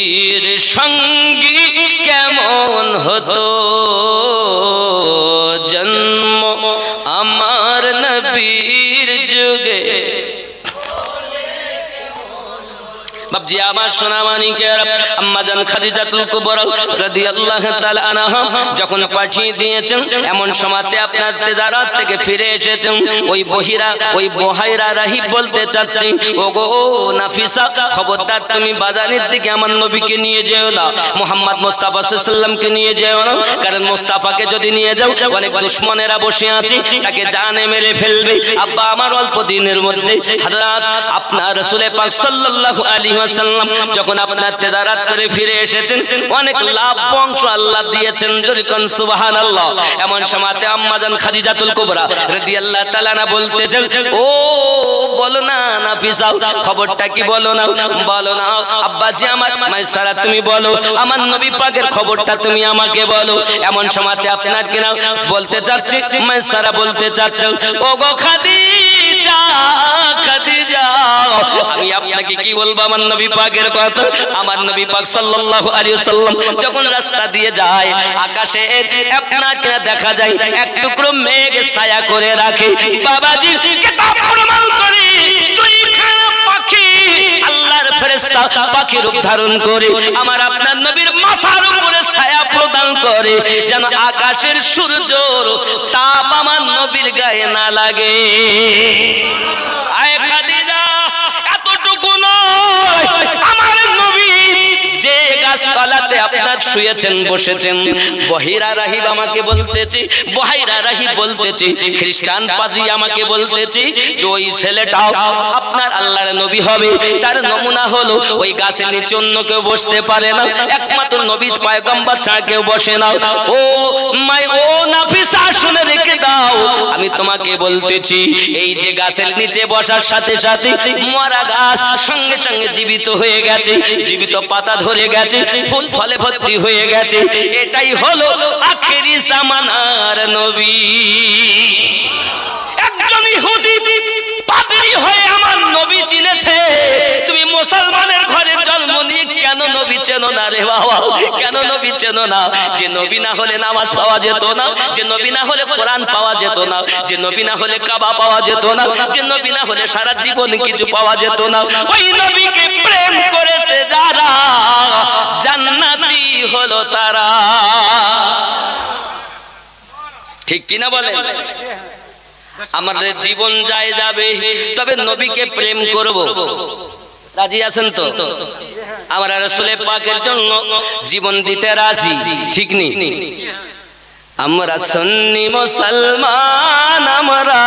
নবীর সঙ্গী কেমন হতো, জন্ম আমার নবীর যুগে। বাপজি আমার সোনা মানিকের আম্মা জান খাদিজাতুল কুবরা রাদিয়াল্লাহু তাআলা আনহা যখন পাঠিয়ে দিয়েছেন, এমন সময়তে আপনার তেজারত থেকে ফিরে এসেছেন, ওই বহাইরা রাহিব বলতে চাচ্ছি, ওগো নাফিসা, খবরদার তুমি বাজারের দিকে আমার নবীকে নিয়ে যেও না, মুহাম্মদ মুস্তাফা সাল্লাল্লাহু আলাইহি সাল্লামকে নিয়ে যেও না, কারণ মুস্তাফাকে যদি নিয়ে যাও অনেক দুশমনেরা বসে আছে, তাকে জানে মেরে ফেলবে। আব্বা আমার অল্প দিনের মধ্যে হযরত আপনার রাসূল পাক সাল্লাল্লাহু আলাইহি ওয়াসাল্লাম যখন আপনার তেজারত করে ফিরে এসেছেন, অনেক লাভ বংশ আল্লাহ দিয়েছেন, জোরে কোন সুবহানাল্লাহ। এমন সময়তে আম্মা জান খাদিজাতুল কুবরা রাদিয়াল্লাহু তাআলা না বলতেছেন, ও বলো না নাফিসা, খবরটা কি বলো না, বলো না আব্বাজি আমার, মাইসারা তুমি বলো, আমার নবী পাকের খবরটা তুমি আমাকে বলো। এমন সময়তে আপনার কিনা বলতে চাচ্ছি, মাইসারা বলতে চাচ্ছেন, ও গো খাদিজা, খাদিজা, আমি আপনাকে কি বলবো আমার নবী পাকের কথা। আমার নবী পাক সাল্লাল্লাহু আলাইহি ওয়াসাল্লাম যখন রাস্তা দিয়ে যায়, আকাশে আপনার কিনা দেখা যায় এক টুকরো মেঘ ছায়া করে রাখে। বাবাজি কিতাব প্রমাণ করে দুইখানা পাখি আল্লাহর ফেরেশতা পাখি রূপ ধারণ করে আমার আপনার নবীর মাথার উপরে ছায়া প্রদান করে, যেন আকাশের সূর্যর তাপ আমার নবীর গায়ে না লাগে। আয় খাদিজা, এতটুকু নয়, আমার নবী যে গাছতলাতে আপনার শুয়েছেন বসেছেন, বহিরা রাহিব আমাকে বলতেছে, বহিরা রাহিব বলতেছে, খ্রিস্টান পাদ্রী আমাকে বলতেছে যে ওই ছেলেটাও আপনার আল্লাহর নবী হবে। তার নমুনা হলো ওই গাছের নিচে অন্য কেউ বসতে পারে না, একমাত্র নবী পয়গম্বর ছাড়া কেউ বসে না। ও নাফিসা, শুনে রেখে দাও, আমি তোমাকে বলতেছি, এই যে গাছের নিচে বসার সাথে সাথে মরা গাছ সঙ্গে সঙ্গে জীবিত হয়ে গেছে, জীবিত পাতা ধরে গেছে, ফুল ফলে ভর্তি হয়ে গেছে, এটাই হলো আখেরি জামানার নবী। একজন ইহুদি পাদ্রী হয়ে আমার নবী চিনেছে, তুমি মুসলমানের ঘরে জন্ম নিয়ে কেন নবী চেনো না রে বাবা, কেন নবী চেনো না? যে নবী না হলে নামাজ পাওয়া যেত না, যে নবী না হলে কোরআন পাওয়া যেত না, যে নবী না হলে কাবা পাওয়া যেত না, যে নবী না হলে সারা জীবন কিছু পাওয়া যেত না। ওই নবীকে প্রেম করেছে যারা, জান্নাতি হলো তারা। ঠিক কিনা বলে? আমাদের জীবন যায় যাবে, তবে নবীকে প্রেম করব। রাজি আছেন তো? আমরা রাসূল পাকের জন্য জীবন দিতে রাজি, ঠিক নি? আমরা সুন্নি মুসলমান, আমরা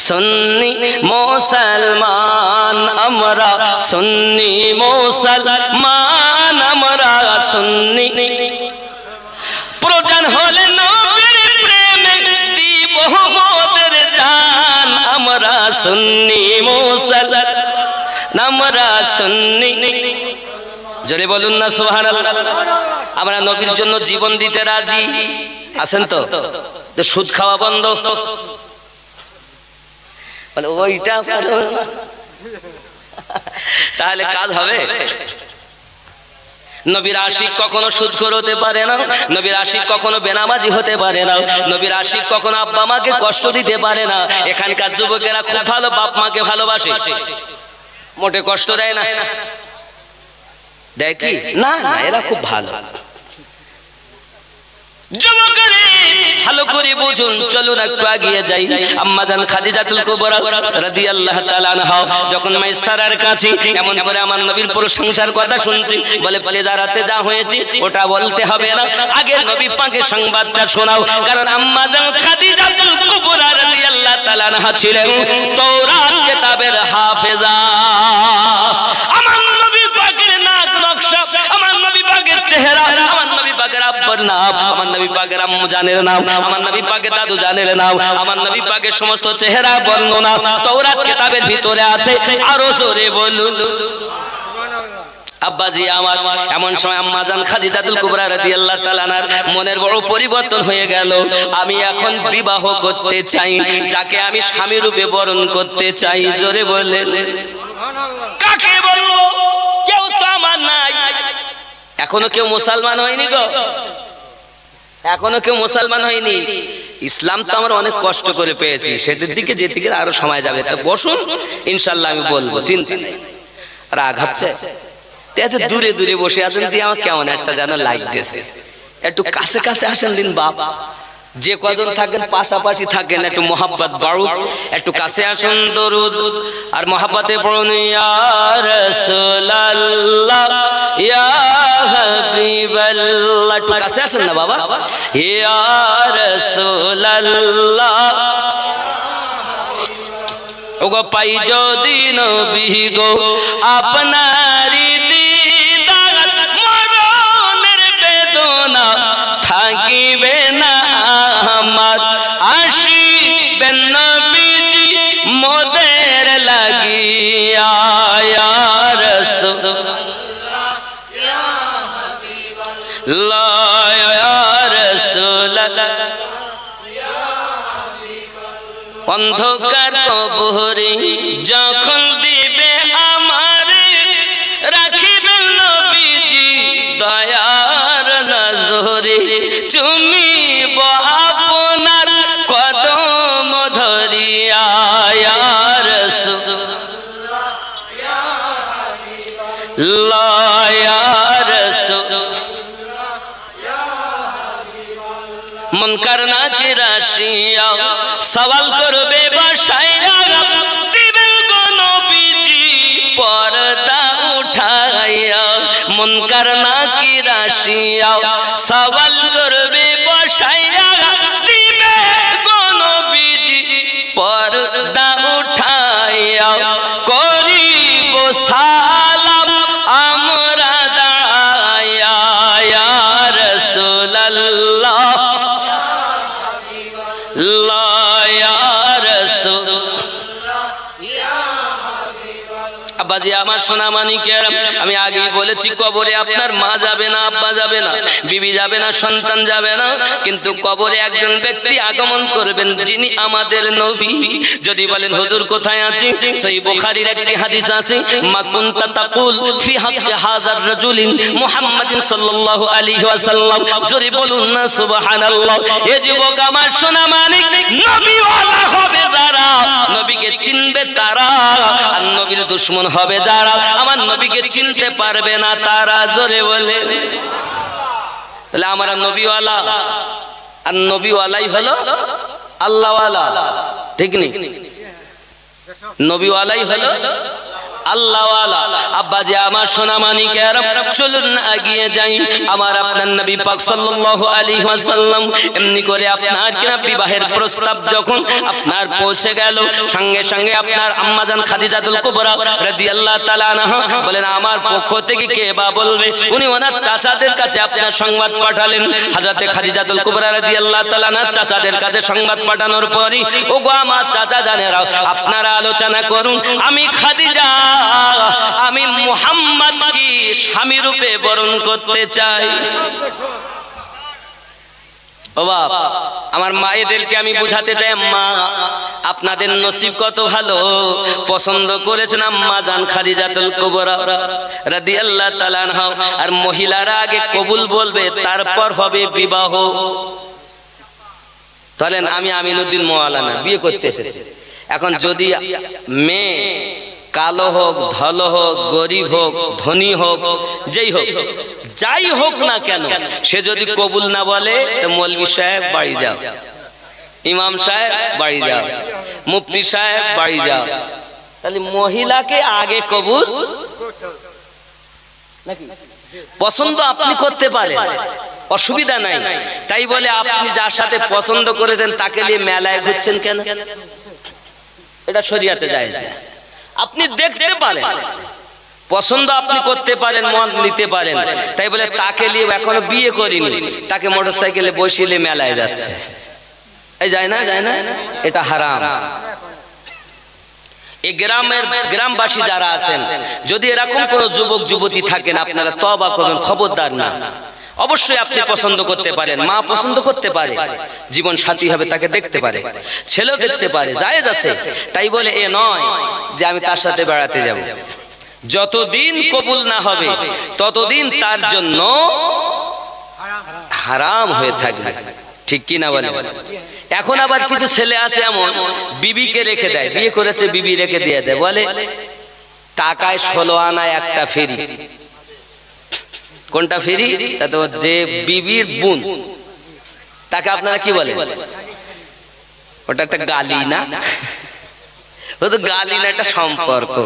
সুন্নি মুসলমান, আমরা সুন্নি মুসলমান, আমরা সুন্নি। প্রয়োজন হলে নবীর প্রেমে দিব মোদের জান, আমরা সুন্নি মুসলমান, আমরা সুন্নি। জোরে বলুন না সুবহানাল্লাহ। আমরা নবীর জন্য জীবন দিতে রাজি আছেন তো? সুদ খাওয়া বন্ধ, বলে ওইটা তাহলে কাজ হবে? নবীর আশিক কখনো সুদখোর হতে পারে না, নবীর আশিক কখনো বেনামাজি হতে পারে না, নবীর আশিক কখনো আব্বা মাকে কষ্ট দিতে পারে না। এখানকার যুবকেরা খুব ভালো বাপ মাকে ভালোবাসে, মোটে কষ্ট দেয় না, দেয় কি? না না, এরা খুব ভালো। যুবকেরা ভালো করে বুঝুন, চলুন একটু এগিয়ে যাই। আম্মা জান খাদিজাতুল কুবরা রাদিয়াল্লাহু তাআলা আনহা যখন মাইসারার কাছে এমন করে আমার নবীর প্রশংসার কথা শুনছি, বলে তেজারতে যা হয়েছে ওটা বলতে হবে না, আগে নবী পাকের সংবাদটা শোনাও। কারণ আম্মা জান খাদিজাতুল কুবরা রাদিয়াল্লাহু তাআলা আনহা ছিলেন তাওরাত কিতাবের হাফেজা। আমার নবী পাকের নাক নকশা, আমার নবী পাকের চেহারা, আমার নবী পাকের আব্বার নাম, আমার নবী পাকের আম্মু জানের নাম, আমার নবী পাকের দাদু জানের নাম, আমার নবী পাকের সমস্ত চেহারা বর্ণনা তাওরাত কিতাবের ভিতরে আছে। আরো জোরে বলুন আব্বাজি আমার। এমন সময় আম্মা জান খাদিজাতুল কুবরা রাদিয়াল্লাহু তাআলা আনহার মনের বড় পরিবর্তন হয়ে গেল। আমি এখন বিবাহ করতে চাই, যাকে আমি স্বামী রূপে বরণ করতে চাই। জোরে বলে কাকে বললো? কেউ তো আমার নাই, এখনো কেউ মুসলমান হয়নি গো, এখনো কেউ মুসলমান হয়নি। ইসলাম তো আমরা অনেক কষ্ট করে পেয়েছি, সেটার দিকে যেতে গেলে আরো সময় যাবে। তা বসুন, ইনশাল্লাহ আমি বলবো, চিন্তা নেই। রাগ হচ্ছে এত দূরে দূরে বসে আছেন, দিয়ে আমার কেমন একটা যেন লাগতেছে। একটু কাছে কাছে আসেন দিন বাপ, যে কজন থাকেন পাশাপাশি থাকেন, একটু মোহাব্বত বাড়ুক, একটু কাছে আসুন। দরুদ আর মোহাব্বতে পড়ুন, ইয়া রাসূলুল্লাহ ইয়া হাবিবাল্লাহ। একটু কাছে আসেন না বাবা। ইয়া রাসূলুল্লাহ ওগো পাই যদি নবী গো আপনারি দিদার, মরণের বেদনা থাকিবে না আমার, আসিবেন নবীজি মোদের লাগিয়া। ইয়া রাসূলুল্লাহ ইয়া হাবিবাল্লাহ ইয়া রাসূলুল্লাহ ইয়া হাবিবাল্লাহ। অন্ধকার কবরে যখন দিবে আমারে, রাখিবেন নবীজি দয়ার নজরে, চুমিব আপনার কদম ধরিয়া। ইয়া রাসূলুল্লাহ ইয়া হাবিবাল্লাহ ইয়া রাসূলুল্লাহ ইয়া হাবিবাল্লাহ। মুনকার নাকির আসিয়া সওয়াল করবে বাসায়া, দিবেন গো নবীজি পর্দা উঠাইয়া। মুনকার নাকির আসিয়া সওয়াল করবে বাসায়া, দিবে গো নবীজি পর্দা উঠাইয়া। করিব সালাম আমরা দায়া। ইয়া রাসূলুল্লাহ আব্বাজি আমার সোনা মানিকের, আমি আগেই বলেছি কবরে আপনার মা যাবে না, আব্বা যাবে না, বিবি যাবে না, সন্তান যাবে না, কিন্তু কবরে একজন ব্যক্তি আগমন করবেন যিনি আমাদের নবী। যদি বলেন হুজুর কোথায় আছে, সহিহ বুখারীর একটি হাদিস আছে, মা কুনতা তাকুল ফি হাক্কি হাযার রাজুলিন মুহাম্মাদিন সাল্লাল্লাহু আলাইহি ওয়াসাল্লাম। জোরে বলুন না সুবহানাল্লাহ। এ যুবক আমার সোনা মানিক, নবীওয়ালা হবে যারা, নবীকে চিনবে তারা, আর নবীর দুশমন হবে যারা, আমার নবীকে চিনতে পারবে না তারা। জোরে বলে তাহলে আমরা নবীওয়ালা, আর নবীওয়ালাই হলো আল্লাহওয়ালা, ঠিক নেই? নবীওয়ালাই হলো আল্লাহওয়ালা। আব্বাজি আমার সোনা মানিকের, চলুন এগিয়ে যাই। আমার আপনার নবী পাক সাল্লাল্লাহু আলাইহি ওয়াসাল্লাম এমনি করে আপনার কিনা বিবাহের প্রস্তাব যখন আপনার পৌঁছে গেল, সঙ্গে সঙ্গে আপনার আম্মাজান খাদিজাতুল কুবরা রাদিয়াল্লাহু তাআলা আনহা বলেন আমার পক্ষ থেকে কে বা বলবে। উনি ওনার চাচাদের কাছে আপনার সংবাদ পাঠালেন। হযরতে খাদিজাতুল কুবরা রাদিয়াল্লাহু তাআলা আনহার চাচাদের কাছে সংবাদ পাঠানোর পরই, ওগো আমার চাচা জানেরা, আপনারা আলোচনা করুন, আমি খাদিজা, আমি মুহাম্মদ কি স্বামী রূপে বরণ করতে চাই। ও বাপ, আমার মায়েদেরকে আমি বুঝাতে চাই, মা আপনাদের নসিব কত ভালো, পছন্দ করেছেন আম্মা জান খাদিজাতুল কুবরা রাদিয়াল্লাহু তাআলা আনহা। আর মহিলারা আগে কবুল বলবে, তারপর হবে বিবাহ। বলেন আমি আমিনুদ্দিন মাওলানা বিয়ে করতে এসেছি। এখন যদি মেয়ে কালো হোক, ধলো হোক, গরিব হোক, ধনী হোক, যেই হোক, যাই হোক না কেন, সে যদি কবুল না বলে তো মৌলভী সাহেব বাড়ি যাও, ইমাম সাহেব বাড়ি যাও, মুফতি সাহেব বাড়ি যাও। তাহলে মহিলাকে আগে কবুল নাকি পছন্দ আপনি করতে পারেন, অসুবিধা নাই। তাই বলে আপনি যার সাথে পছন্দ করেছেন তাকে নিয়ে মেলায় ঘুরছেন কেন? এটা শরীয়তে জায়েজ না। আপনি দেখতে পারেন, পছন্দ আপনি করতে পারেন, মন নিতে পারেন, তাই বলে তাকে নিয়ে এখনো বিয়ে করিনি, তাকে মোটরসাইকেলে বসিয়ে মেলায় যাচ্ছে, এই যায় না, যায় না, এটা হারাম। এই গ্রামবাসী যারা আছেন, যদি এরকম কোন যুবক যুবতী থাকেন, আপনারা তওবা করবেন, খবরদার না। অবশ্যই আপনি পছন্দ করতে পারেন, মা পছন্দ করতে পারে, জীবন সাথী হবে তাকে দেখতে পারে, ছেলেও দেখতে পারে, জায়েজ আছে। তাই বলে এ নয় যে আমি তার সাথে বেড়াতে যাব। যতদিন কবুল না হবে ততদিন তার জন্য হারাম হয়ে থাকবে, ঠিক কি না বলে? এখন আবার কিছু ছেলে আছে এমন বিবিকে রেখে দেয়, বিয়ে করেছে বিবি রেখে দিয়ে দেয়, বলে টাকায় 16 আনা একটা ফ্রি। কোনটা ফ্রি? যে বিবির বোন, তাকে আপনারা কি বলে? ওটা একটা গালি না? ও তো গালি না, একটা সম্পর্ক।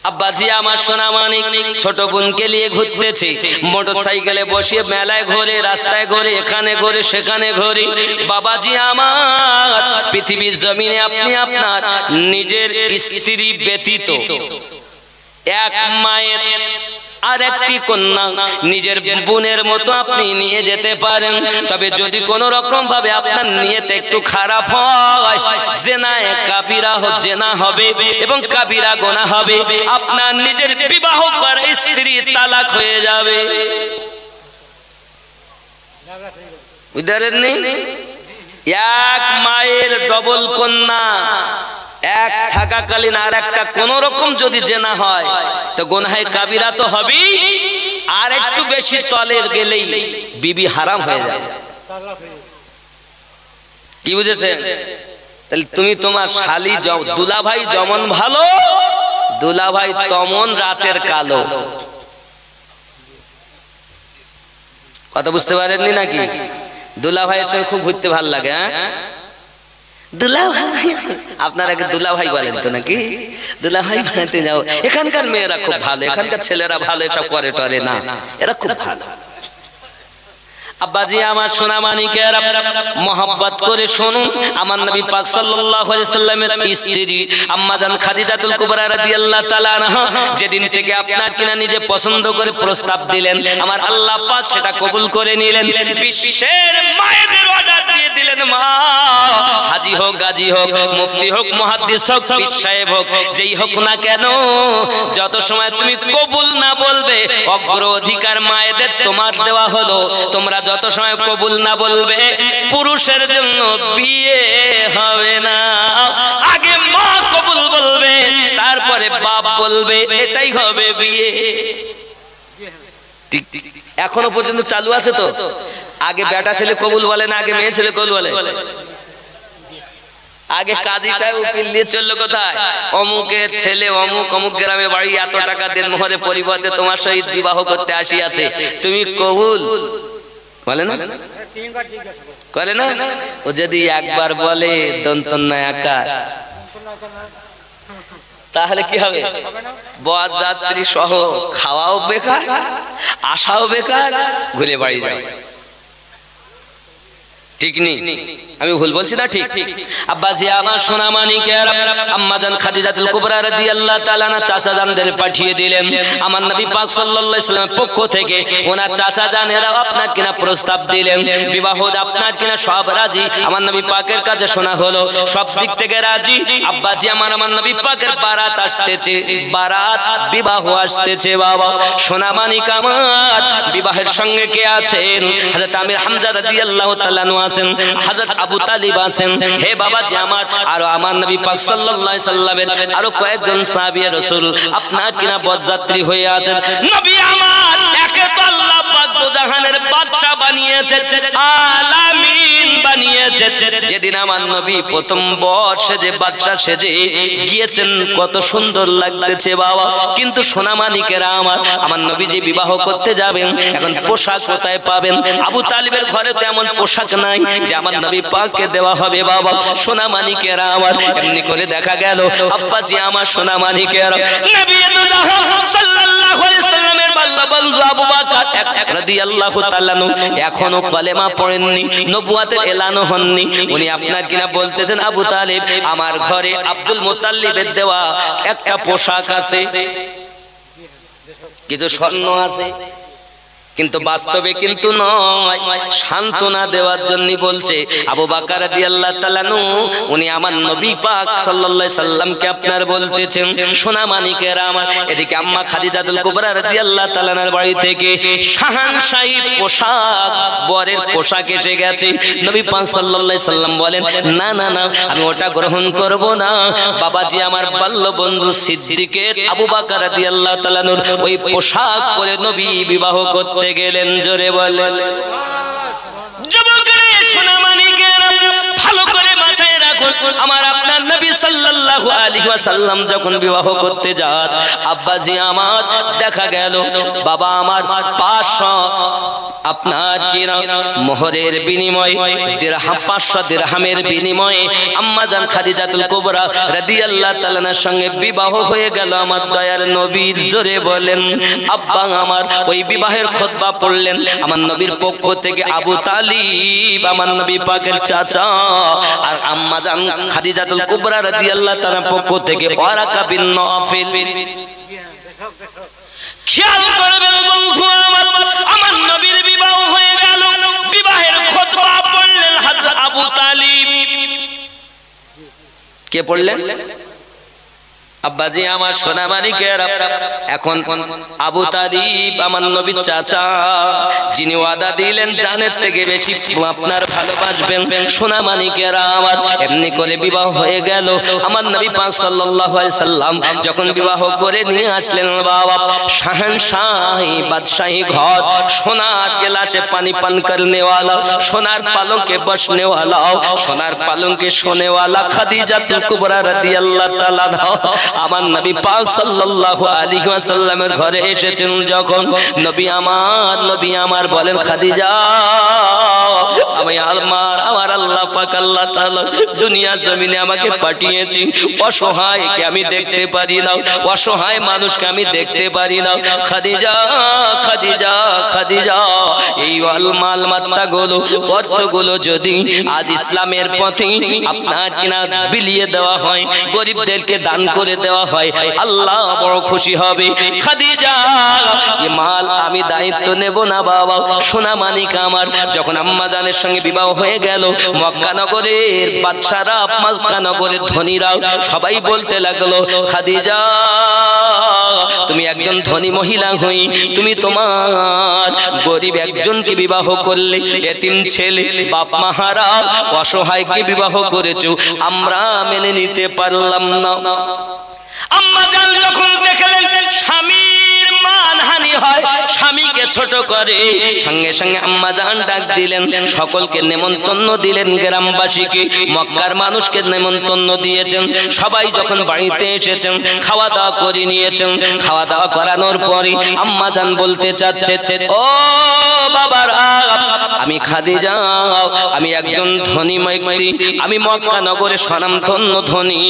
আব্বাজি আমার সোনা মানিক ছোট বোনকে নিয়ে ঘুরতেছে, মোটরসাইকেলে বসিয়ে মেলায় ঘোরে, রাস্তায় ঘোরে, এখানে ঘোরে, সেখানে ঘোরে। বাবাজি আমার, পৃথিবীর জমিনে আপনি আপনার নিজের স্ত্রী ব্যতীত এক মায়ের আর একটি কন্যা নিজের বোনের মতো আপনি নিয়ে যেতে পারেন, তবে যদি কোনো রকম ভাবে আপনার নিয়ত একটু খারাপ হয়, জিনায়ে কাবিরা জিনা হবে এবং কাবিরা গুনাহ হবে, আপনার নিজের বিবাহ করা স্ত্রী তালাক হয়ে যাবে। বুঝলেন? এক মায়ের ডবল কন্যা এক থাকাকালীন আর একটা কোন রকম যদি জেনা হয় তো গুনাহে কাবিরা তো হবেই, আর একটু বেশি তলে গেলেই বিবি হারাম হয়ে যায়। কি বুঝেছেন? তাহলে তুমি তোমার শালি দুলাভাই যেমন ভালো, দুলাভাই তেমন রাতের কালো। কথা বুঝতে পারেননি নাকি? দুলাভাইয়ের সঙ্গে খুব ঘুরতে ভালো লাগে। হ্যাঁ, দুলাভাই, আপনারা কি দুলাভাই বলেন তো নাকি? দুলাভাই বানাতে যাও। এখানকার মেয়েরা খুব ভালো, এখানকার ছেলেরা ভালো, এসব করে টরে না, এরা খুব ভালো। আব্বাজি আমার সোনা মানিকের, মোহাব্বত করে শুনুন, আমার নবী পাক সাল্লাল্লাহু আলাইহি সাল্লামের স্ত্রী আম্মা জান খাদিজাতুল কুবরা রাদিয়াল্লাহু তাআলা আনহা যেদিন থেকে আপনার কিনা নিজে পছন্দ করে প্রস্তাব দিলেন, আমার আল্লাহ পাক সেটা কবুল করে নিলেন। বিশ্বের মায়েদের অর্ডার দিয়ে দিলেন, মা হাজী হোক, গাজী হোক, মুফতি হোক, মুহাদ্দিস হোক, পীর সাহেব হোক, যেই হোক না কেন, যত সময় তুমি কবুল না বলবে অগ্রাধিকার মায়েদের তোমার দেওয়া হলো। তোমরা যত সময় কবুল না বলবে পুরুষের জন্য বিয়ে হবে না। আগে মা কবুল বলবে, তারপরে বাপ বলবে, এটাই হবে বিয়ে। ঠিক ঠিক এখনো পর্যন্ত চালু আছে তো? আগে বেটা ছেলে কবুল বলে না, আগে মেয়ে ছেলে কবুল বলে? আগে কাজী সাহেব উকিল নিয়ে চললো কোথায়, অমুকের ছেলে অমুক অমুক গ্রামে বাড়ি, এত টাকা দেন মোহরে পরিবর্তে তোমার সহিত বিবাহ করতে আসিয়াছে, তুমি কবুল বলে না? করে না? ও যদি একবার বলে দন্তন্য আকার, তাহলে কি হবে? বর যাত্রী সহ খাওয়াও বেকার, আসাও বেকার, ঘুরে বাড়ি যাও। ঠিক নেই? আমি ভুল বলছি না? ঠিক। আব্বাজি আমার সোনা মানিকের, আম্মা জান খাদিজাতুল কুবরা রাদিয়াল্লাহু তাআলা না চাচা জানদের পাঠিয়ে দিলেন আমার নবী পাক সাল্লাল্লাহু আলাইহি ওয়াসাল্লামের পক্ষ থেকে। ওনার চাচা জানেরা আপনার কিনা প্রস্তাব দিলেন, বিবাহ আপনার কিনা সব রাজি। আমার নবী পাকের কাছে শোনা হলো সব দিক থেকে রাজি। আব্বাজি আমার নবী পাকের বারাত আসতেছে, বারাত বিবাহ আসতেছে। বাবা সোনা মানিক আমার, বিবাহের সঙ্গে কে আছেন? হযরত আমির হামজা রাদিয়াল্লাহু তাআলা আছেন, হযরত আবু তালিব আছেন। হে বাবাজি আমার, আর আমার নবী পাক সাল্লাল্লাহু আলাইহি সাল্লামের আরো কয়েকজন সাহাবী রাসূল আপনার কিনা বরযাত্রী হয়ে আছেন। নবী আমার, একে তো আল্লাহ পাক দো জাহানের বাদশা বানিয়েছেন, আলামিন বানিয়েছেন। যেদিন আমার নবী প্রথম বর্ষে যে বাদশা সেজে গিয়েছেন, কত সুন্দর লাগতেছে বাবা। কিন্তু সোনা মানিকেরা আমার নবী যে বিবাহ করতে যাবেন, এখন পোশাক কোথায় পাবেন? আবু তালিবের ঘরে তো এমন পোশাক নাই যে আমার নবী পাককে দেওয়া হবে। বাবা সোনা মানিকেরা আমার, এমনি করে দেখা গেল আব্বাজি আমার সোনা মানিকেরা, নবী তো জাহান সাল্লাল্লাহু আলাইহি সাল্লামের বন্ধু আবু বকর রাদিয়াল্লাহু তাআলা এখনো কলেমা পড়েননি, নবুয়াতের এলানও হননি। উনি আপনার কিনা বলতেছেন, আবু তালিব আমার ঘরে আব্দুল মুত্তালিবের দেওয়া একটা পোশাক আছে, কিছু স্বর্ণ আছে, কিন্তু বাস্তবে কিন্তু নয়, সান্ত্বনা দেওয়ার জন্য বলছে। আবু বকর রাদিয়াল্লাহু তাআলা নু উনি আমার নবী পাক সাল্লাল্লাহু আলাইহি সাল্লামকে আপনার বলতেছেন, সোনা মানিকেরা আমার। এদিকে আম্মা খাদিজাতুল কুবরা রাদিয়াল্লাহু তাআলার বাড়ি থেকে শাহানশাহী পোশাক, বরের পোশাক এসে গেছে। নবী পাক সাল্লাল্লাহু আলাইহি সাল্লাম বলেন, না না না, আমি ওটা গ্রহণ করব না। বাবাজি আমার বাল্য বন্ধু সিদ্দিকের আবু বকর রাদিয়াল্লাহু তাআলা নূর ওই পোশাক পরে নবী বিবাহ করতে গেলেন। জোরে বলেন যুবকরা, সোনা মানিকেরা, ভালো করে মাথায় রাখুন, আমার আপনার নবী সাল্লাল্লাহু আলাইহি ওয়াসাল্লাম যখন বিবাহ করতে যান, আব্বাজি আমার দেখা গেল বাবা আমার 500 আপনার কিনা মোহরের বিনিময়ে দিরহাম, 500 দিরহামের বিনিময়ে আম্মা জান খাদিজাতুল কুবরা রাদিয়াল্লাহু তাআলার সঙ্গে বিবাহ হয়ে গেল আমার দয়ার নবীর। জোরে বলেন আব্বা আমার ওই বিবাহের খুতবা পড়লেন আমার নবীর পক্ষ থেকে আবু তালিব, আমার নবী পাকের চাচা, আর আম্মা জান খাদিজাতুল কুবরা রাদিয়াল্লাহু তাআলার পক্ষ থেকে ওয়ারাকা বিন নওফল। খেয়াল করবেন বন্ধু আমার, আমার নবীর বিবাহ হয়ে গেল, বিবাহের খুতবা পড়লেন হযরত আবু তালিব। কে পড়লেন? আব্বাজি আমার সোনা মানিকেরা। এখন আবু তালিব আমার নবীর চাচা, যিনি ওয়াদা দিলেন জানের থেকে বেশি আপনার ভালোবাসবেন। সোনা মানিকেরা আমার, এমনি করে বিবাহ হয়ে গেল। আমার নবী পাক সাল্লাল্লাহু আলাইহি সাল্লাম যখন বিবাহ করে নিয়ে আসলেন বাবা, শাহনশাহী বাদশাহী ঘর, সোনার গেলাসে পানি পান করনে वाला, সোনার পালঙ্কে বসনে वाला, সোনার পালঙ্কে শোনে वाला খাদিজাতুল কুবরা রাদিয়াল্লাহু তাআলা আমার নবী পাক সাল্লাল্লাহু আলাইহি ওয়াসাল্লামের ঘরে এসেছেন যখন, নবী আমার বলেন, খাদিজা আমি আমার আল্লাহ পাক আল্লাহ তাআলা দুনিয়া জমিনে আমাকে পাঠিয়েছি, অসহায়কে আমি দেখতে পারি না, অসহায় মানুষকে আমি দেখতে পারি না। খাদিজা খাদিজা খাদিজা, এই মাল মাত্তাগুলো, অর্থগুলো যদি আজ ইসলামের পথে আপনার কিনা বিলিয়ে দেওয়া হয়, গরিবদেরকে দান করে দেওয়া হয়, আল্লাহ বড় খুশি হবে। খাদিজা এই মাল আমি দায়িত্ব নেব না বাবা। সোনা মানিক আমার যখন আম্মা জানের সঙ্গে বিবাহ হয়ে গেল, মক্কা নগরের বাদশারা, মক্কা নগরের ধনীরা সবাই বলতে লাগলো, খাদিজা তুমি একজন ধনী মহিলা হই, তুমি তোমার গরিব একজনকে বিবাহ করলে, এতিম ছেলে, বাপ মা হারা অসহায়কে বিবাহ করেছো, আমরা মেনে নিতে পারলাম না। আম্মা জান যখন দেখলেন স্বামীর মানহানি হয়, স্বামীকে ছোট করে, সঙ্গে সঙ্গে আম্মা জান ডাক দিলেন, সকলকে নেমন্তন্ন দিলেন, গ্রামবাসীকে, মক্কার মানুষকে নেমন্তন্ন দিয়েছেন। সবাই যখন বাড়িতে এসেছেন, খাওয়া দাওয়া করে নিয়েছেন। খাওয়া দাওয়া করানোর পরে আম্মা জান বলতে চাচ্ছে, ও বাবারা, আমি খাদিজা, আমি একজন ধনী ব্যক্তি, আমি মক্কা নগরে স্বনামধন্য ধনী,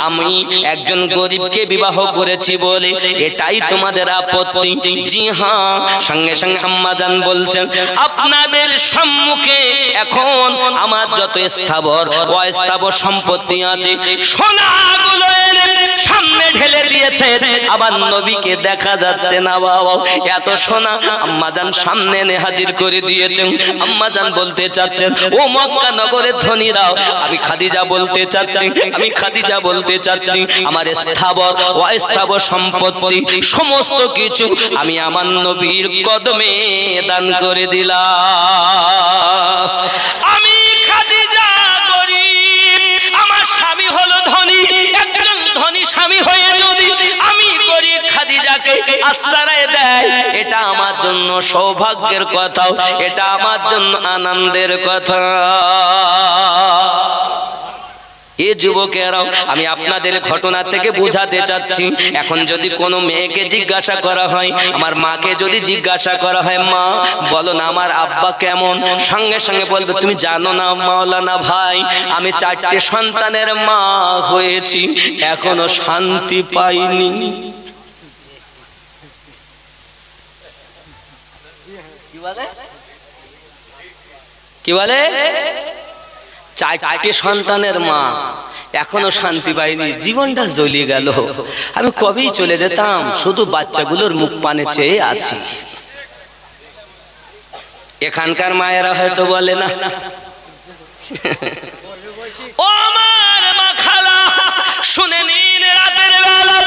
আমি একজন গরিবকে বিবাহ করেছি বলে এটাই তোমাদের আপত্তি? জি হ্যাঁ। সঙ্গে সঙ্গে আম্মা জান বলছেন, আপনাদের সম্মুখে এখন আমার যত স্থাবর অস্থাবর সম্পত্তি আছে, সোনাগুলো এনে সামনে ঢেলে দিয়েছে, আবার নবীকে দেখা যাচ্ছে না বাবা। এত সোনা আম্মা জান সামনে এনে হাজির করে দিয়েছেন। আম্মা জান বলতে চাচ্ছেন, ও মক্কা নগরের ধনীরাও, আমি খাদিজা বলতে চাচ্ছি, আমি খাদিজা বলতে চাচ্ছি, আমার স্থাবর অস্থাবর সম্পত্তি সমস্ত কিছু আমি আমার নবীর কদমে দান করে দিলাম। আমি খাদিজা গরিব, আমার স্বামী হলো ধনী, একজন ধনী স্বামী হয়ে যদি আমি গরিব খাদিজাকে আশ্রয় দেয়, এটা আমার জন্য সৌভাগ্যের কথা, এটা আমার জন্য আনন্দের কথা। এ যুবকেরাও, আমি আপনাদের ঘটনা থেকে বুঝাতে চাচ্ছি, এখন যদি কোনো মেয়েকে জিজ্ঞাসা করা হয়, আমার মাকে যদি জিজ্ঞাসা করা হয়, মা বলো না আমার আব্বা কেমন, সঙ্গে সঙ্গে বলবে, তুমি জানো না মাওলানা ভাই, আমি 4টে সন্তানের মা হয়েছি, এখনো শান্তি পাইনি। কি বলে? 4টে সন্তানের মা, এখনো শান্তি পাইনি, জীবনটা জ্বলিয়ে গেল, আমি কবেই চলে যেতাম, শুধু বাচ্চাগুলোর মুখ পানে চেয়ে আছি। এখানকার মায়েরা হয়তো বলে না। ও আমার মা খালা, শুনে নিন, রাতের বেলা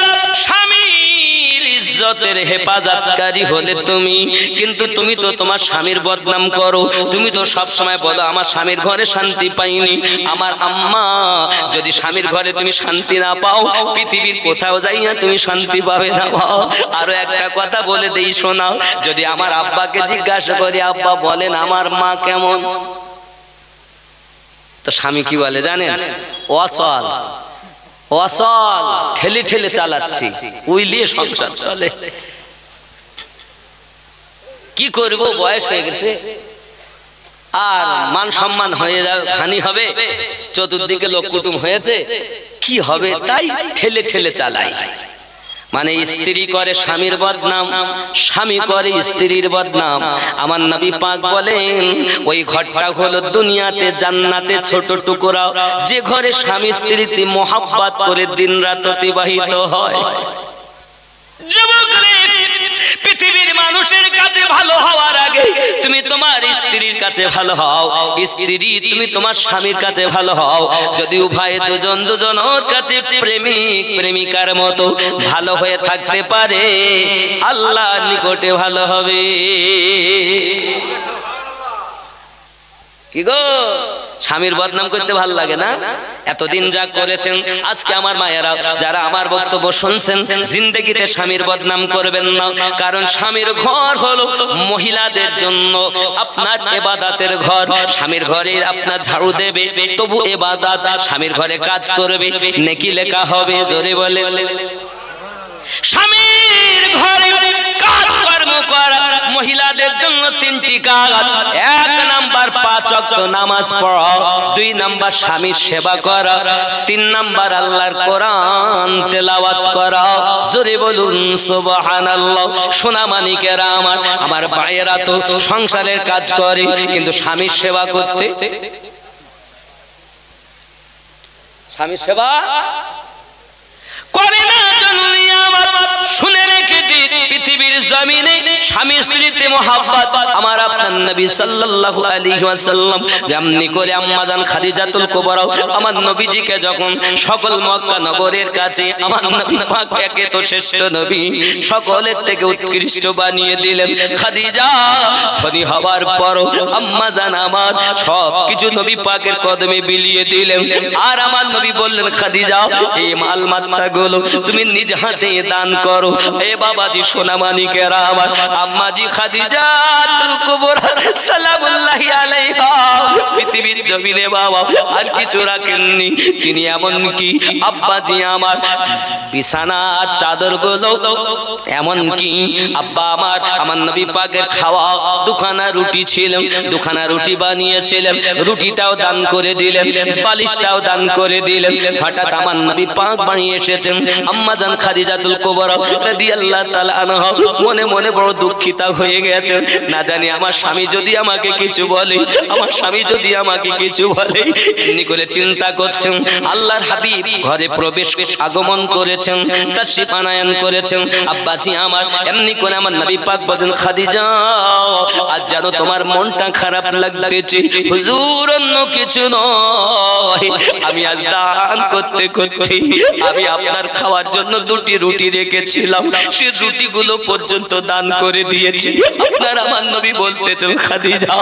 স্বামীর ইজ্জতের হেফাজতকারী হলে তুমি, কিন্তু তুমি তো তোমার স্বামীর বদনাম করো। তুমি তো সব সময় বলো আমার স্বামীর ঘরে শান্তি পাইনি। আমার আম্মা, যদি স্বামীর ঘরে তুমি শান্তি না পাও, পৃথিবীর কোথাও যাইয়া তুমি শান্তি পাবে না। আরো একটা কথা বলে দেই শোনাও, যদি আমার আব্বাকে জিজ্ঞাসা করি, আব্বা বলেন আমার মা কেমন, তো স্বামী কি বলে জানেন? অচল, অচল, ঠেলে ঠেলে চালাচ্ছি, উইলিয়ে সংসার চলে। কি করব, বয়স হয়ে গেছে, আর মান সম্মান হয়ে যাবে, হানি হবে, চতুর্দিকে লোক কুটুম হয়েছে, কি হবে, তাই ঠেলে ঠেলে চালাই। মানে স্ত্রী করে স্বামীর বদনাম, স্বামী করে স্ত্রীর বদনাম। আমার নবী পাক বলেন, ওই ঘরটা হলো দুনিয়াতে জান্নাতে ছোট টুকরা, যে ঘরে স্বামী স্ত্রীতে মোহাব্বত করে দিন রাত অতিবাহিত হয়। যুবকরা, পৃথিবীর মানুষের কাছে ভালো হওয়ার আগে তুমি তোমার স্ত্রীর কাছে ভালো হও। স্ত্রী, তুমি তোমার স্বামীর কাছে ভালো হও। যদি উভয় দুজন দুজনের কাছে প্রেমিক প্রেমিকার মতো ভালো হয়ে থাকতে পারে, আল্লাহর নিকটে ভালো হবে। কি গো, স্বামীর বদনাম করতে ভালো লাগে না? এতদিন যা করেছেন, আজকে আমার মায়েরা যারা আমার বক্তব্য শুনছেন, জিন্দেগিতে স্বামীর বদনাম করবেন না। কারণ স্বামীর ঘর হলো মহিলাদের জন্য আপনার ইবাদতের ঘর। স্বামীর ঘরে আপনার ঝাড়ু দেবে, তবু ইবাদত। স্বামীর ঘরে কাজ করবে, নেকি লেখা হবে। জোরে বলে, স্বামীর ঘরে কাজ কর্ম করা মহিলাদের জন্য তিনটি কাজ। এক নাম্বার 5 ওয়াক্ত নামাজ পড়া, 2 নাম্বার স্বামীর সেবা করা, 3 নাম্বার আল্লাহর কোরআন তেলাওয়াত করা। জোরে বলুন সুবহানাল্লাহ। সোনা মানিকেরা আমার, আমার ভাইয়েরা তো সংসারের কাজ করে, কিন্তু স্বামীর সেবা করতে, স্বামীর সেবা করে না। জন্যই আমার শুনে রেখে দিন, পৃথিবীর জমিনে স্বামী স্ত্রীতে মোহাব্বত আমার আপনার নবী সাল্লাল্লাহু আলাইহি ওয়াসাল্লাম যেমনি করে আম্মা জান খাদিজাতুল কুবরা আমার নবীজিকে যখন সকল মক্কা নগরের কাছে আমার নবী পাক একে তো শ্রেষ্ঠ নবী, সকলের থেকে উৎকৃষ্ট বানিয়ে দিলেন। খাদিজা ধনী হওয়ার পর আম্মা জান আমার সব কিছু নবী পাকের কদমে বিলিয়ে দিলেন। আর আমার নবী বললেন, খাদিজা, এই মাল মাত্তা গুলো তুমি নিজ হাতে দান করো। এ বাবাজি, সোনা মানিকেরা আমার, আম্মাজি খাদিজাতুল কুবরা সালামুল্লাহি আলাইহা পৃথিবীর জমিনে বাবা আর কিছু রাখেননি। তিনি এমন কি আব্বাজি আমার বিছানা চাদর গুলো, এমন কি আব্বা আমার, আমার নবী পাকের খাওয়া দুখানা রুটি ছিল, দুখানা রুটি বানিয়েছিলেন, রুটিটাও দান করে দিলেন, বালিশটাও দান করে দিলেন। হঠাৎ আমার নবী পাক বানিয়ে এসেছেন আম্মা জান খাদিজাতুল কুবরা রাদিয়াল্লাহু তাআলা আনহা মনে মনে বড় দুঃখিত হয়ে গেছেন। না জানি আমার স্বামী যদি আমাকে কিছু বলে, আমার স্বামী যদি আমাকে কিছু বলে, এমনি করে চিন্তা করছেন। আল্লাহর হাবিব ঘরে প্রবেশ আগমন করেছেন, তাশরীফ আনায়ন করেছেন। আব্বাজি আমার, এমনি করে আমার নবী পাক বলেন, খাদিজা, আজ জানো তোমার মনটা খারাপ লাগতেছে। হুজুর, অন্য কিছু নয়, আমি আজ দান করতে করতে আমি আপনার খাওয়ার জন্য 2টি রুটি রেখেছিলাম, সেই রুটিগুলো পর্যন্ত দান করে দিয়েছি। আপনার আমার নবী বলতেছেন, খাদিজা,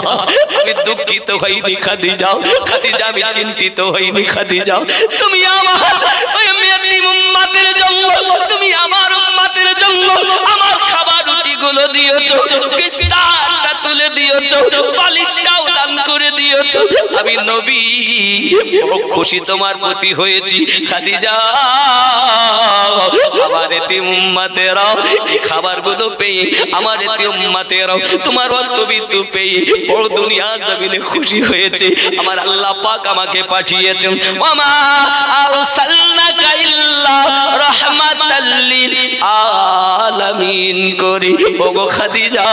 আমি দুঃখিত হইনি, খাদিজা, খাদিজা, আমি চিন্তিত হইনি, খাদিজা, তুমি আমার ওই মেয়েটি উম্মতের জন্য, তুমি আমার উম্মতের জন্য আমার খাবার রুটিগুলো দিয়েছো, বিস্তারটা তুলে দিয়েছো, বালিশটাও দান করে দিয়েছো। আমি নবী বড় খুশি তোমার প্রতি হয়েছি, খাদিজা। আমার এতিম উম্মতেরা এই খাবারগুলো পেয়ে, আমার এতিম উম্মতেরা তোমার অন্তবিন্দু পেয়ে বড় দুনিয়া জমিনে খুশি হয়েছে। আমার আল্লাহ পাক আমাকে পাঠিয়েছেন, ওমা আরসালনাকা ইল্লা রাহমাতাল লিল আলামিন করে। ওগো খাদিজা,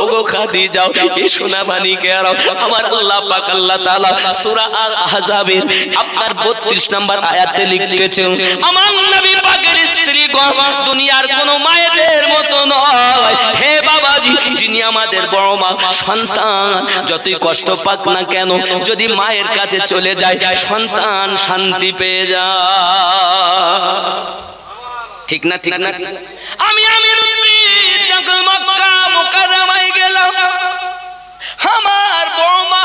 ওগো খাদিজা, এই সোনা মানিকেরা আমার আল্লাহ পাক আল্লাহ তাআলা সূরা আল আহজাবের আপনার 32 নম্বর আয়াতে লিখেছেন, আমার নবী পাকের স্ত্রীগণ দুনিয়ার কোন মায়েদের মতো নয়। হে বাবাজি, যিনি তিনি আমাদের বড় মা। সন্তান যতই কষ্ট পাক না কেন, যদি মায়ের কাছে চলে যায় সন্তান শান্তি পেয়ে যায়। ঠিক না? ঠিক না? আমি যখন মক্কা মুকাররমায় গেলাম, আমার বড় মা,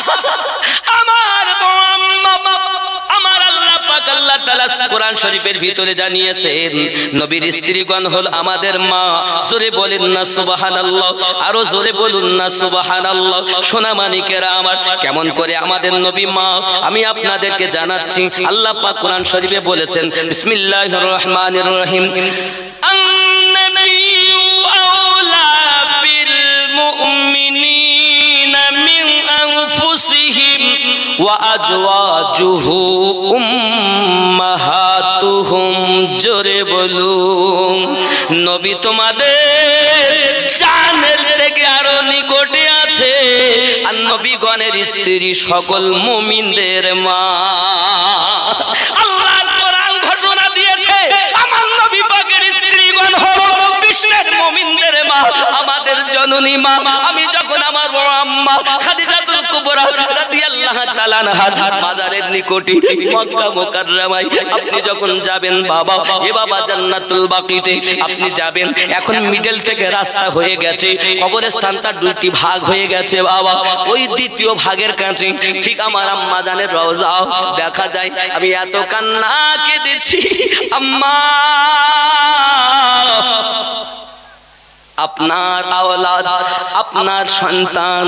আমার বড় আম্মা, আমার আল্লাহ পাক আল্লাহ তাআলা কোরআন শরীফের ভিতরে জানিয়েছেন নবীর স্ত্রীগণ হল আমাদের মা। জোরে বলেন না সুবহানাল্লাহ, আরো জোরে বলুন না সুবহানাল্লাহ। সোনা মানিকেরা আমার, কেমন করে আমাদের নবী মা আমি আপনাদেরকে জানাচ্ছি। আল্লাহ পাক কোরআন শরীফে বলেছেন বিসমিল্লাহির রহমানির রহিম, আন-নাবিয়্যু আওলা বিল মুমিনিনা মিন আনফুসিহিম ওয়া আজওয়াজুহু উম্মাহাতুহুম। জোরে বলুন, নবী তোমাদের জানের থেকে আরো নিকটে আছে, আর নবীগণের স্ত্রী সকল মুমিনদের মা। আল্লাহ কোরআন ঘোষণা দিয়েছে আমার নবী পাকের স্ত্রীগণ হলো বিশ্বের মুমিনদের মা, আমাদের জননী মা। আমি যখন আমার বড় আম্মা খাদিজাতুল কুবরা রাদিয়াল্লাহু তাআলা আনহার মাজারের নিকটে মক্কা মুকাররমায় আপনি যখন যাবেন বাবা, এ বাবা জান্নাতুল বাকিতে আপনি যাবেন, এখন মিডল থেকে রাস্তা হয়ে গেছে, কবরস্থানটা দুটি ভাগ হয়ে গেছে বাবা। ওই দ্বিতীয় ভাগের কাছে ঠিক আমার আম্মা জানের রওজা দেখা যায়। আমি এত কান্না কেঁদেছি, আম্মা আপনার আওলাদ, আপনার সন্তান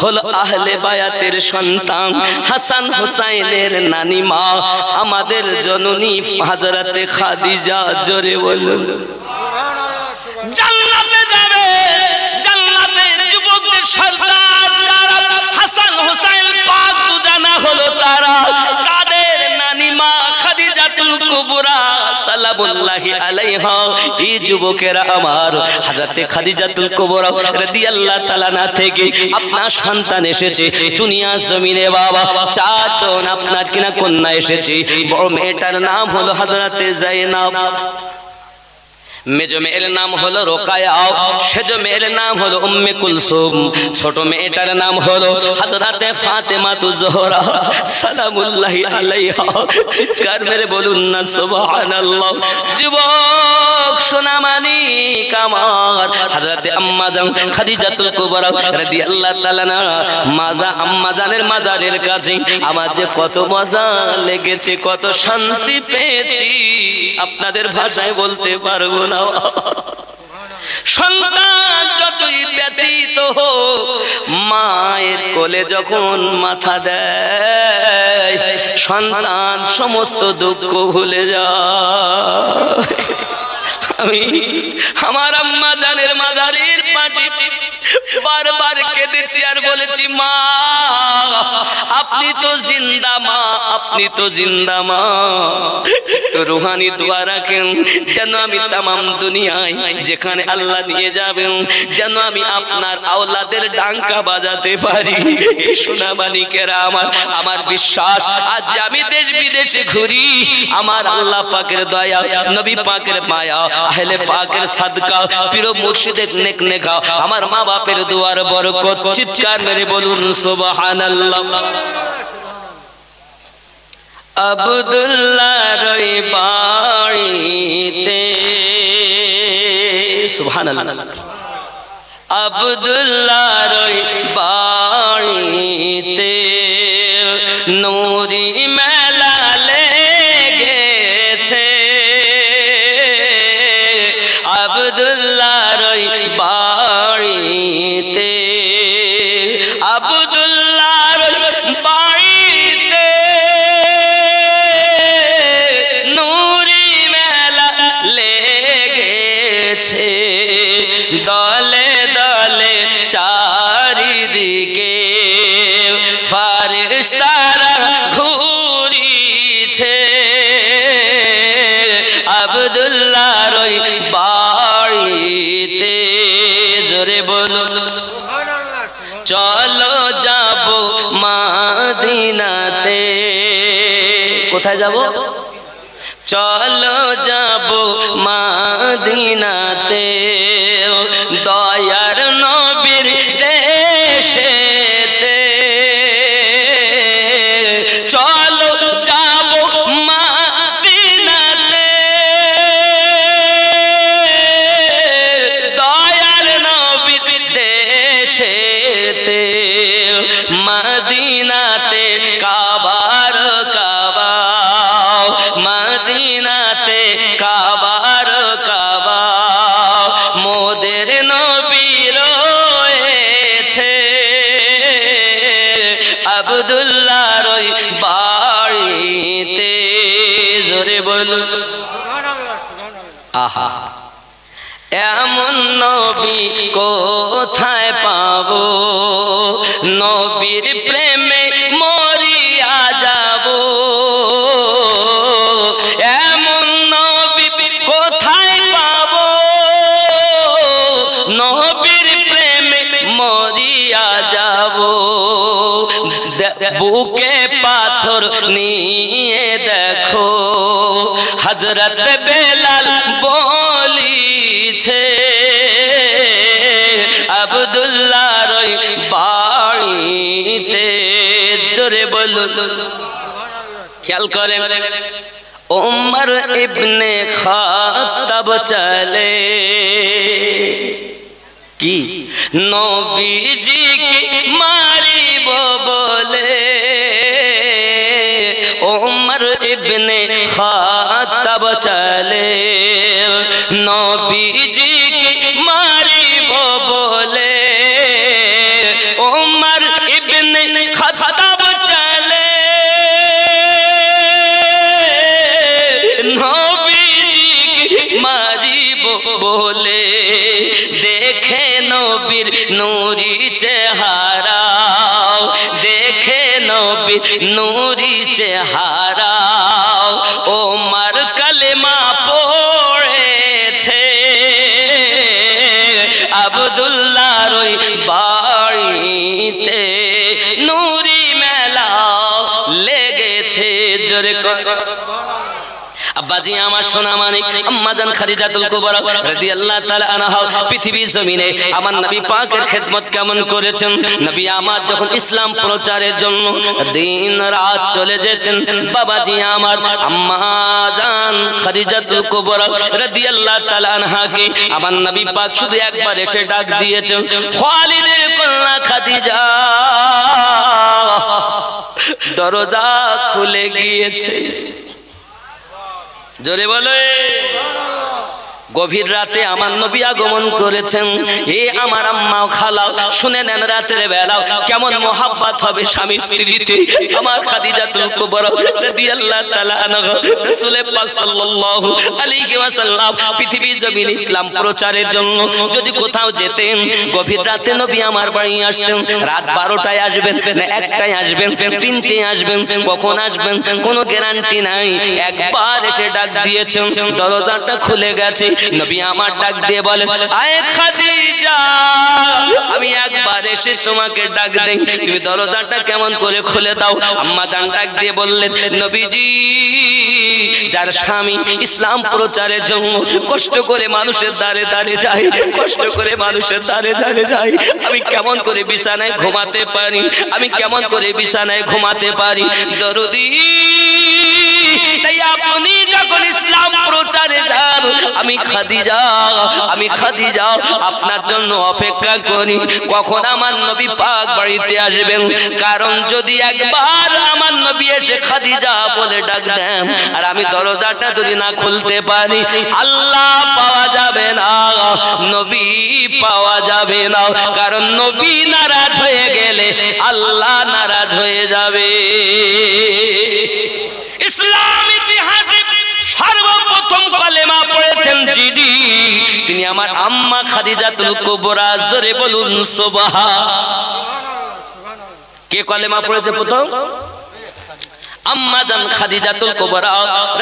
হলো আহলে বায়াতের সন্তান, হাসান হুসাইনের নানি মা, আমাদের জননী হযরতে খাদিজা। জোরে বলুন, জান্নাতে যাবে, জান্নাতে যুবকদের সর্দার যারা হাসান হুসাইন পাক দুজানা হলো তারা, তাদের নানি মা খাদিজাতুল কুবরা সালামুল্লাহি আলাইহা। এই যুবকেরা আমার হযরতে খাদিজাতুল কুবরা রাদিয়াল্লাহু তাআলা না থেকে আপনার সন্তান এসেছে দুনিয়া জমিনে বাবা। চারজন আপনার কিনা কন্যা এসেছে। বড় মেয়েটার নাম হলো হযরতে যায়েনব, মেজো মেয়ের নাম হলো রোকায়া, সেজো মেয়ের নাম হলো উম্মে কুলসুম, ছোট মেয়েটার নাম হলো হযরতে ফাতেমাতু জোহরা সালামুল্লাহি আলাইহা। চিৎকার মেরে বলুন না সুবহানাল্লাহ। যুবক সোনামানিক আমার হযরতে আম্মা জান খাদিজাতুল কুবরা রাদিয়াল্লাহু তাআলা মাজা আম্মা জানের মাজারের কাছে আমার যে কত মজা লেগেছে, কত শান্তি পেয়েছি, আপনাদের ভাষায় বলতে পারবো না। সন্তান যতই ব্যতীত হোক, মায়ের কোলে যখন মাথা দেয় সন্তান সমস্ত দুঃখ ভুলে যায়। আমি আমার আম্মা জানের মাজারের পাশে বারবার কেঁদেছি আর বলেছি, মা আপনি তো জিন্দা মা, আপনি তো জিন্দা মা। রুহানি দোয়া রাখেন যেন আমি তামাম দুনিয়ায় যেখানে আল্লাহ নিয়ে যাবেন যেন আমি আপনার আওলাদের ডাঙ্কা বাজাতে পারি। সোনা মানিকেরা আমার, আমার বিশ্বাস আজ আমি দেশ বিদেশে ঘুরি আমার আল্লাহ পাকের দয়া, নবী পাকের মায়া, আহলে পাকের সাদকা, পীর মুর্শিদের নেক নেকা, আমার মা বাপের দুয়ার বরকত। চিৎকার মেরে বলুন সুবহানাল্লাহ। আব্দুল্লাহর বাড়িতে, সুবহানাল্লাহ, আব্দুল্লাহর বাড়িতে নূরি মেলা লেগেছে, আব্দুল্লাহর বাড়িতে, আব্দুল্লাহর বাড়িতে নূরি মেলা লেগেছে, দলে দলে চারিদিকে ফারিস্তারা ঘুরিছে, আব্দুল্লাহর বাড়িতে। জোরে বলো, চলো যাব মদিনাতে। কোথায় যাব? চলো যাব মদিনাতে, দয়ার নবীর দেশেতে মদিনাতে কাবার কাবা, মদিনাতে কাবার কাবা, মোদের নবী রয়েছে আব্দুল্লাহর ওই বাড়িতে। জোরে বলুন আহা, এমন নবী কোথায় পাবো, নবীর প্রেমে মরিয়া যাব। এমন নবী কোথায় পাবো, নবীর প্রেমে মরিয়া যাব। বুকে পাথর নিয়ে দেখো হযরত বেলাল বলিছে আব্দুল্লাহর ওই বাড়িতে। জোরে বলুন, খেয়াল করেন ওমর ইবনে খাত্তাব চলে কি নবীজিকে মারিব বলে। ওমর ইবনে খাত্তাব চলে নবীজিকে মারিব বলে। ওমর ইবনে খাত্তাব চলে নবীজিকে মারিব বলে। দেখে নবীর নূরি চেহারা, দেখে নবীর নূরি চেহারা। ওমর কালেমা পড়েছে আব্দুল্লাহর ওই বাড়িতে। নূরি মেলা লেগেছে। জোরে আব্বাজি আমার সোনা মানিক আম্মাজান খাদিজাতুল কুবরা রাদিয়াল্লাহু তাআলা আনহা পৃথিবীর জমিনে আমার নবী পাকের খেদমত কেমন করেছেন। নবী আমার যখন ইসলাম প্রচারের জন্য দিন রাত চলে যেতেন, বাবাজি আমার আম্মাজান খাদিজাতুল কুবরা রাদিয়াল্লাহু তাআলা আনহাকে আমার নবী পাক শুধু একবার এসে ডাক দিয়েছেন, খালিদের কন্যা খাদিজা। দরজা খুলে গিয়েছে। জোরে বলে, গভীর রাতে আমার নবী আগমন করেছেন। এ আমার আম্মা খালাও শুনে নেন, রাতের বেলাও কেমন মোহাব্বত হবে স্বামী স্ত্রীতে। আমার খাদিজাতুল কুবরা রাদিয়াল্লাহু তাআলা আনহা রাসূল পাক সাল্লাল্লাহু আলাইহি ওয়াসাল্লাম পৃথিবীর জমিনে ইসলাম প্রচারের জন্য যদি কোথাও যেতেন, গভীর রাতে নবী আমার বাড়ি আসতেন। রাত 12টায় আসবেন না 1টায় আসবেন, 3টায় আসবেন, কখন আসবেন কোনো গ্যারান্টি নাই। একবার এসে ডাক দিয়েছেন, দরজাটা খুলে গেছে। নবী আমার ডাক দিয়ে বলেন, আয় খাদিজা, আমি একবার এসে তোমাকে ডাক দেই, তুমি দরজাটা কেমন করে খুলে দাও। আম্মা জান ডাক দিয়ে বললেন, নবীজি, যার স্বামী ইসলাম প্রচারের জন্য কষ্ট করে মানুষের দ্বারে দ্বারে যায়, কষ্ট করে মানুষের দ্বারে দ্বারে যায়, আমি কেমন করে বিছানায় ঘুমাতে পারি, আমি কেমন করে বিছানায় ঘুমাতে পারি। দরদি, তাই আপনি যখন ইসলাম প্রচারে যান, আমি খাদিজা আপনার জন্য অপেক্ষা করি কখন আমার নবী পাক বাড়িতে আসবেন। কারণ যদি একবার আমার নবী এসে খাদিজা বলে ডাক দেন আর আমি দরজাটা যদি না খুলতে পারি, আল্লাহ পাওয়া যাবে না, নবী পাওয়া যাবে না। কারণ নবী নারাজ হয়ে গেলে আল্লাহ নারাজ হয়ে যাবে। ইসলাম ইতিহাসে সর্বপ্রথম কালেমা পড়েছেন যিনি, তিনি আমার আম্মা খাদিজাতুল কুবরা। জোরে বলুন সুবহানাল্লাহ। কে কালেমা পড়েছে প্রথম? আম্মা জান খাদিজাতুল কুবরা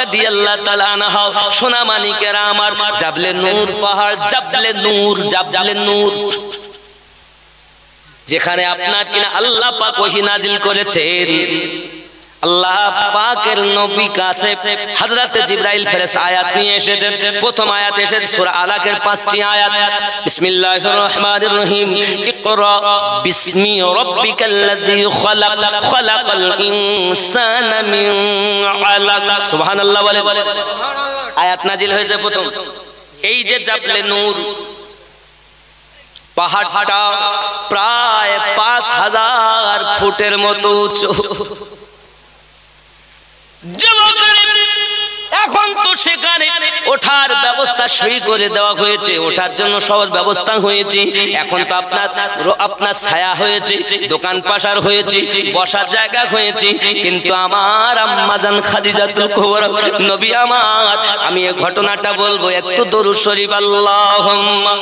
রাদিয়াল্লাহু তাআলা আনহা। সোনা মানিকেরা আমার, জাবলে নূর পাহাড়, জাবলে নূর, যেখানে আপনার কিনা আল্লাহ পাক ওহী নাজিল করেছেন। আল্লাহ পাকের নবী কাছে হযরত জিবরাইল ফেরেশতা আয়াত নিয়ে এসেছেন। প্রথম আয়াত এসেছে সূরা আলাকের 5টি আয়াত। বিসমিল্লাহির রহমানির রহিম, ইকরা বিসমি রাব্বিকাল্লাযী খালাক, খালাকাল ইনসানা মিন আলাক। সুবহানাল্লাহ বলে আয়াত নাজিল হয়েছে প্রথম। এই যে জাবলে নূর পাহাড়টা প্রায় 5000 ফুটের মতো উঁচু। এখন তো সেখানে ওঠার ব্যবস্থা সই করে দেওয়া হয়েছে, ওঠার জন্য সহজ ব্যবস্থা হয়েছে। এখন তো আপনার ছায়া হয়েছে, দোকান পাশার হয়েছে, বসার জায়গা হয়েছে। কিন্তু আমার আম্মাজান খাদিজাতুল কুবরা নবী আমার, আমি এই ঘটনাটা বলবো, একটু দরুদ শরীফ আল্লাহুম্মা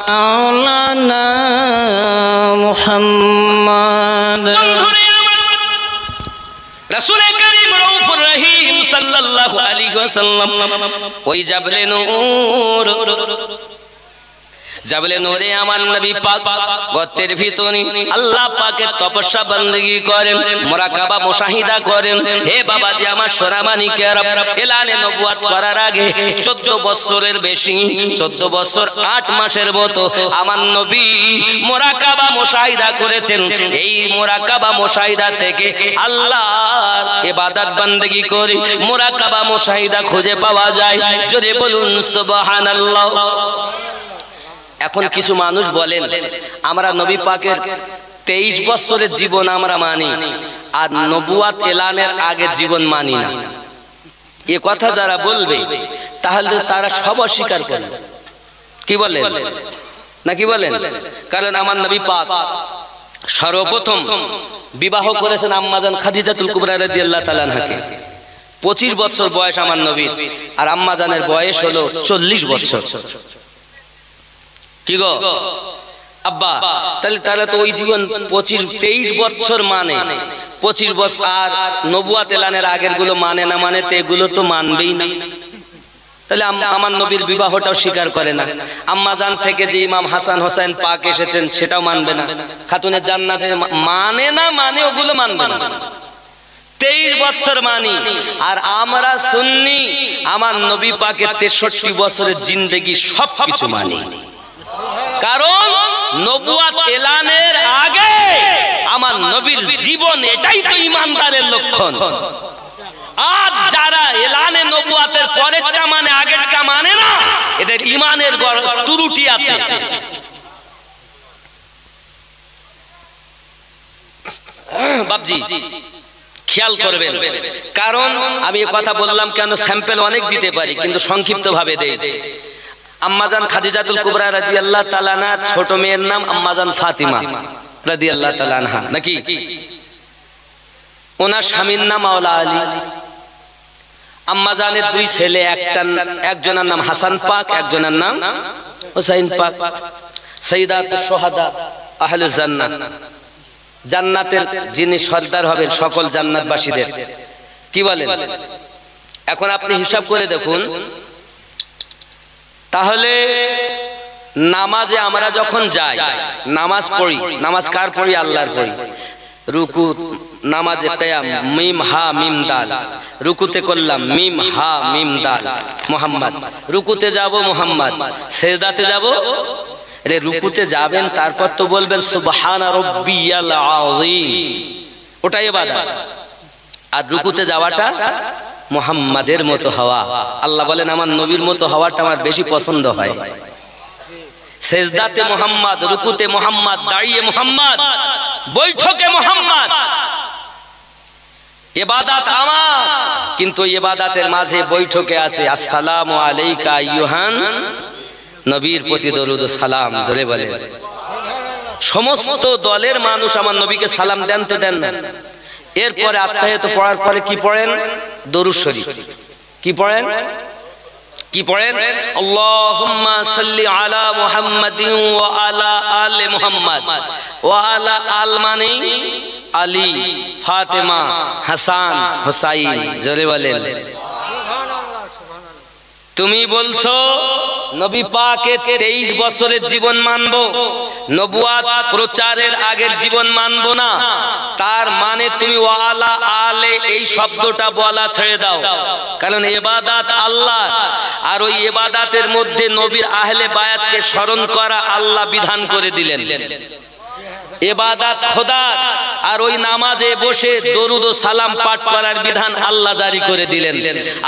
মাওলানা মুহাম্মদ। রাসূল করিম রউফুর রহিম সাল্লাল্লাহু আলাইহি ওয়াসাল্লাম ওই জাবলে নূর, জাবলে নূরে আমার নবী পাক গর্তের ভিতরে আল্লাহ পাকের তপস্যা বندگی করেন, মুরাকাবা মুশাহিদা করেন। হে বাবাজি আমার সোনামানিকেরা, এলানে নবুয়ত করার আগে 14 বছরের বেশি, 14 বছর 8 মাসের মতো আমার নবী মুরাকাবা মুশাহিদা করেছেন। এই মুরাকাবা মুশাহিদা থেকে আল্লাহর ইবাদত বندگی করে মুরাকাবা মুশাহিদা খুঁজে পাওয়া যায়। জোরে বলুন সুবহানাল্লাহ। এখন কিছু মানুষ বলেন আমরা নবী পাকের 23 বছরের জীবন আমরা মানি, আর নবুয়াত এলানের আগে জীবন মানি না। এ কথা যারা বলবে তাহলে তারা সব অস্বীকার করবে। কি বলেন নাকি বলেন? কারণ আমার নবী পাক সর্বপ্রথম বিবাহ করেছেন আম্মাজান খাদিজাতুল কুবরা রাদিয়াল্লাহু তাআলা আনহাকে। 25 বছর বয়স আমার নবীর, আর আম্মাজানের বয়স হলো 40 বছর। কি গো আব্বা, তাহলে তো ওই জীবন 23 বছর মানে 25 বছর, আর নবুয়াত এলানের আগের গুলো মানে না, মানে তো এগুলো তো মানবেই না। তাহলে আমার নবীর বিবাহটাও স্বীকার করে না। আম্মাজান থেকে যে ইমাম হাসান হোসেন পাক এসেছেন সেটাও মানবে না। খাতুনে জান্নাতে মানে না, মানে ওগুলো মানবে না। 23 বছর মানি, আর আমরা সুন্নি আমার নবী পাকের 63 বছরের জিন্দেগি সবকিছু মানি। কারণ নবুয়াত এলানের আগে আমার নবীর জীবন, এটাই তো ইমানদারের লক্ষণ। আর যারা এলানে নবুয়াতের পরেরটা মানে আগেরটা মানে না, এদের ইমানের ত্রুটি আছে। বাবজি খেয়াল করবেন, কারণ আমি এই কথা বললাম কেন, স্যাম্পল অনেক দিতে পারি কিন্তু সংক্ষিপ্ত ভাবে দেই। আম্মাজান খাদিজাতুল কুবরা রাদিয়াল্লাহু তাআলা আনহা ছোট মেয়ের নাম আম্মাজান ফাতিমা রাদিয়াল্লাহু তাআলা আনহা, নাকি? ওনার স্বামীর নাম মাওলা আলী। আম্মাজানের 2 ছেলে, একজনের নাম হাসান পাক, একজনের নাম হুসাইন পাক। সাইয়্যিদাতুশ শুহাদা আহলুল জান্নাহ, জান্নাতের যিনি সর্দার হবেন সকল জান্নাতবাসীদের। কি বলেন? এখন আপনি হিসাব করে দেখুন, তাহলে নামাজে আমরা যখন যাই, নামাজ পড়ি, নামাজ কার পড়ি? আল্লাহর পড়ি। রুকু, নামাজে কিয়াম, মিম হা মিম দাল, রুকুতে করলাম মিম হা মিম দাল মুহাম্মদ, রুকুতে যাব মুহাম্মদ, সিজদাতে যাব। রে রুকুতে যাবেন, তারপর তো বলবেন সুবহানা রাব্বিয়াল আযীম, ওটাই ইবাদত। আর রুকুতে যাওয়াটা মুহাম্মাদের মতো হওয়া। আল্লাহ বলেন আমার নবীর মতো হওয়াটা আমার বেশি পছন্দ হয়। সিজদাতে মুহাম্মদ, রুকুতে মুহাম্মদ, দাঁড়িয়ে মুহাম্মদ, বৈঠকে মুহাম্মদ, ইবাদত আমার। কিন্তু ইবাদতের মাঝে বৈঠকে আছে আসসালামু আলাইকা আইয়ুহান, নবীর প্রতি দরুদ ও সালাম। জোরে বলেন। সমস্ত দলের মানুষ আমার নবীকে সালাম দেন তো দেন না? এরপরে আত্তাহিয়াত পড়ার পরে কি পড়েন? দরুদ শরীফ। কি পড়েন? কি পড়েন? আল্লাহুম্মা সাল্লি আলা মুহাম্মাদিন ওয়া আলা আলি মুহাম্মাদ। ওয়া আলা আল মানে আলী, ফাতেমা, হাসান, হুসাইন। জোরে বলেন। তুমি বলছো নবী পাকের 23 বছরের জীবন মানবো, নবুয়াত প্রচারের আগের জীবন মানবো না, তার মানে তুমি ওয়ালা আলে এই শব্দটা বলা ছেড়ে দাও। কারণ ইবাদত আল্লাহ, আর ওই ইবাদতের মধ্যে নবীর আহলে বায়াতকে স্মরণ করা আল্লাহ বিধান করে দিলেন। ইবাদত খোদা, আর ওই নামাজে বসে দরুদ ও সালাম পাঠ করার বিধান আল্লাহ জারি করে দিলেন।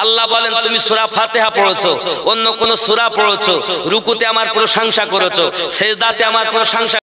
আল্লাহ বলেন তুমি সূরা ফাতিহা পড়েছো, অন্য কোন সূরা পড়েছো, রুকুতে আমার প্রশংসা করেছো, সিজদাতে আমার প্রশংসা